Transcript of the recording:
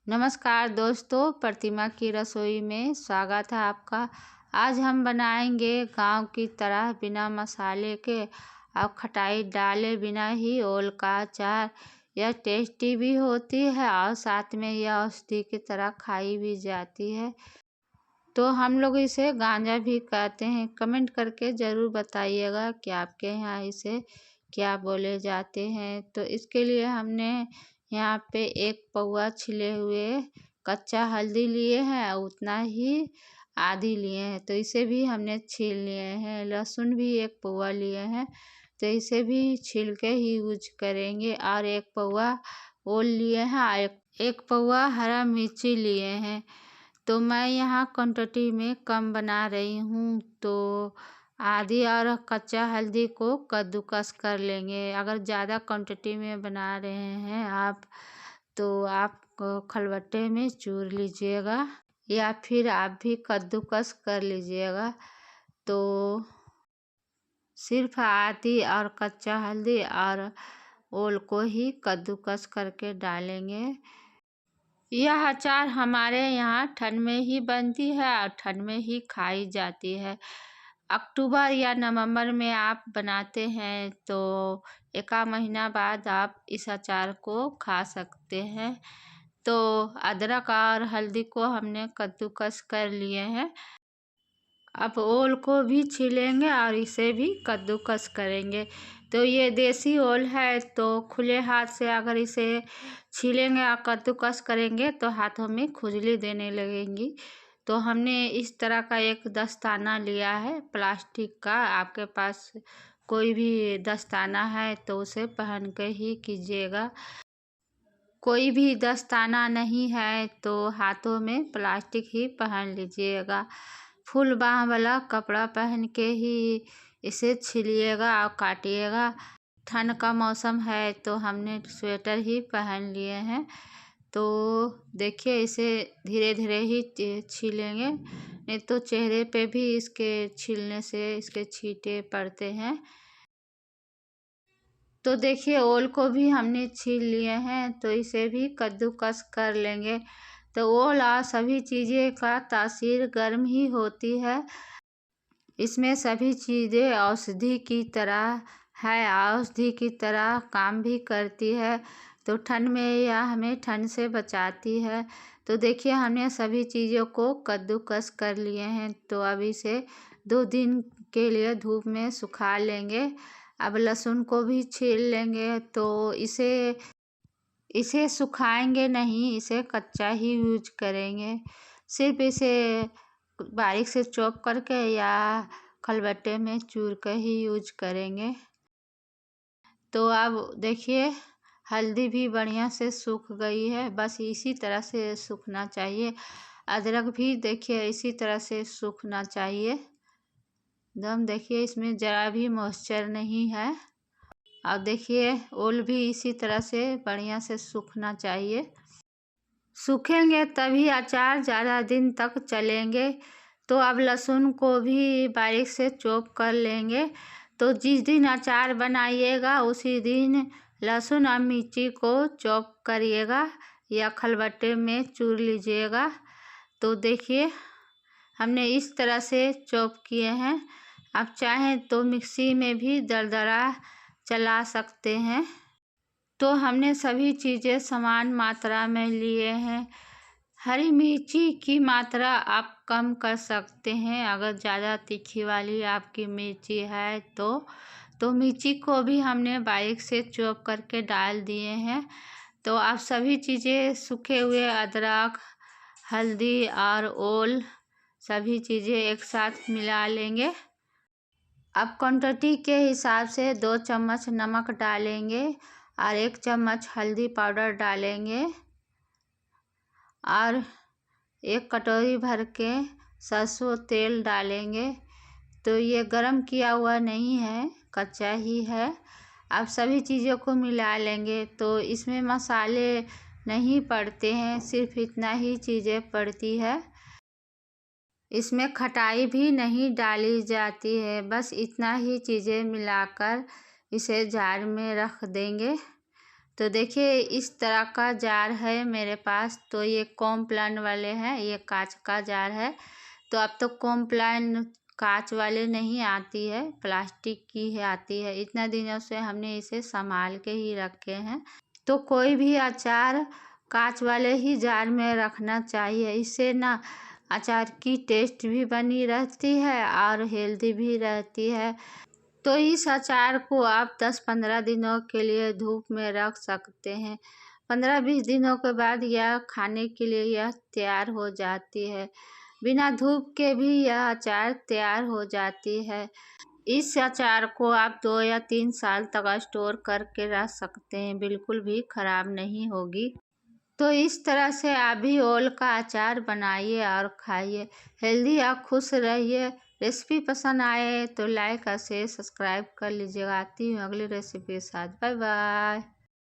नमस्कार दोस्तों, प्रतिमा की रसोई में स्वागत है आपका। आज हम बनाएंगे गांव की तरह बिना मसाले के और खटाई डाले बिना ही ओल का अचार। यह टेस्टी भी होती है और साथ में यह औषधि की तरह खाई भी जाती है। तो हम लोग इसे गांजा भी कहते हैं। कमेंट करके ज़रूर बताइएगा कि आपके यहाँ इसे क्या बोले जाते हैं। तो इसके लिए हमने यहाँ पे 1 पौआ छिले हुए कच्चा हल्दी लिए हैं, उतना ही आधी लिए हैं, तो इसे भी हमने छील लिए हैं। लहसुन भी 1 पौआ लिए हैं, तो इसे भी छील के ही यूज करेंगे। और 1 पौआ ओल लिए हैं और 1 पौआ हरा मिर्ची लिए हैं। तो मैं यहाँ क्वांटिटी में कम बना रही हूँ, तो आधी और कच्चा हल्दी को कद्दूकस कर लेंगे। अगर ज़्यादा क्वांटिटी में बना रहे हैं आप, तो आप खलबट्टे में चूर लीजिएगा या फिर आप भी कद्दूकस कर लीजिएगा। तो सिर्फ आधी और कच्चा हल्दी और ओल को ही कद्दूकस करके डालेंगे। यह अचार हमारे यहाँ ठंड में ही बनती है और ठंड में ही खाई जाती है। अक्टूबर या नवंबर में आप बनाते हैं तो 1 महीना बाद आप इस अचार को खा सकते हैं। तो अदरक और हल्दी को हमने कद्दूकस कर लिए हैं। अब ओल को भी छीलेंगे और इसे भी कद्दूकस करेंगे। तो ये देसी ओल है, तो खुले हाथ से अगर इसे छीलेंगे और कद्दूकस करेंगे तो हाथों में खुजली देने लगेंगी। तो हमने इस तरह का एक दस्ताना लिया है प्लास्टिक का। आपके पास कोई भी दस्ताना है तो उसे पहन के ही कीजिएगा। कोई भी दस्ताना नहीं है तो हाथों में प्लास्टिक ही पहन लीजिएगा। फुल बाह वाला कपड़ा पहन के ही इसे छीलिएगा और काटिएगा। ठंड का मौसम है तो हमने स्वेटर ही पहन लिए हैं। तो देखिए, इसे धीरे धीरे ही छीलेंगे, नहीं तो चेहरे पे भी इसके छीलने से इसके छींटे पड़ते हैं। तो देखिए, ओल को भी हमने छील लिए हैं, तो इसे भी कद्दूकस कर लेंगे। तो ओल और सभी चीज़ें का तासीर गर्म ही होती है। इसमें सभी चीज़ें औषधि की तरह है, औषधि की तरह काम भी करती है। तो ठंड में यह हमें ठंड से बचाती है। तो देखिए, हमने सभी चीज़ों को कद्दूकस कर लिए हैं। तो अब इसे 2 दिन के लिए धूप में सुखा लेंगे। अब लहसुन को भी छील लेंगे। तो इसे सुखाएंगे नहीं, इसे कच्चा ही यूज करेंगे। सिर्फ इसे बारीक से चॉप करके या खलबट्टे में चूर कर ही यूज करेंगे। तो अब देखिए, हल्दी भी बढ़िया से सूख गई है, बस इसी तरह से सूखना चाहिए। अदरक भी देखिए इसी तरह से सूखना चाहिए एकदम। देखिए, इसमें ज़रा भी मॉइस्चर नहीं है। और देखिए, ओल भी इसी तरह से बढ़िया से सूखना चाहिए। सूखेंगे तभी अचार ज़्यादा दिन तक चलेंगे। तो अब लहसुन को भी बारीक से चॉप कर लेंगे। तो जिस दिन अचार बनाइएगा उसी दिन लहसुन और मिर्ची को चॉप करिएगा या खलबट्टे में चूर लीजिएगा। तो देखिए, हमने इस तरह से चॉप किए हैं। आप चाहें तो मिक्सी में भी दरदरा चला सकते हैं। तो हमने सभी चीज़ें समान मात्रा में लिए हैं। हरी मिर्ची की मात्रा आप कम कर सकते हैं अगर ज़्यादा तीखी वाली आपकी मिर्ची है तो मिर्ची को भी हमने बारीक से चॉप करके डाल दिए हैं। तो आप सभी चीज़ें सूखे हुए अदरक, हल्दी और ओल सभी चीज़ें एक साथ मिला लेंगे। अब क्वांटिटी के हिसाब से 2 चम्मच नमक डालेंगे और 1 चम्मच हल्दी पाउडर डालेंगे और 1 कटोरी भर के सरसों तेल डालेंगे। तो ये गरम किया हुआ नहीं है, कच्चा ही है। अब सभी चीज़ों को मिला लेंगे। तो इसमें मसाले नहीं पड़ते हैं, सिर्फ इतना ही चीज़ें पड़ती है। इसमें खटाई भी नहीं डाली जाती है, बस इतना ही चीज़ें मिलाकर इसे जार में रख देंगे। तो देखिए इस तरह का जार है मेरे पास। तो ये कॉम्प्लान वाले हैं, ये कांच का जार है। तो अब तो कॉम्प्लान कांच वाले नहीं आती है, प्लास्टिक की है आती है। इतना दिनों से हमने इसे संभाल के ही रखे हैं। तो कोई भी अचार कांच वाले ही जार में रखना चाहिए। इससे ना अचार की टेस्ट भी बनी रहती है और हेल्दी भी रहती है। तो इस अचार को आप 10-15 दिनों के लिए धूप में रख सकते हैं। 15-20 दिनों के बाद यह खाने के लिए यह तैयार हो जाती है। बिना धूप के भी यह अचार तैयार हो जाती है। इस अचार को आप 2 या 3 साल तक स्टोर करके रख सकते हैं, बिल्कुल भी खराब नहीं होगी। तो इस तरह से आप भी ओल का अचार बनाइए और खाइए। हेल्दी और खुश रहिए। रेसिपी पसंद आए तो लाइक और शेयर सब्सक्राइब कर लीजिएगा। आती हूँ अगली रेसिपी के साथ। Bye bye.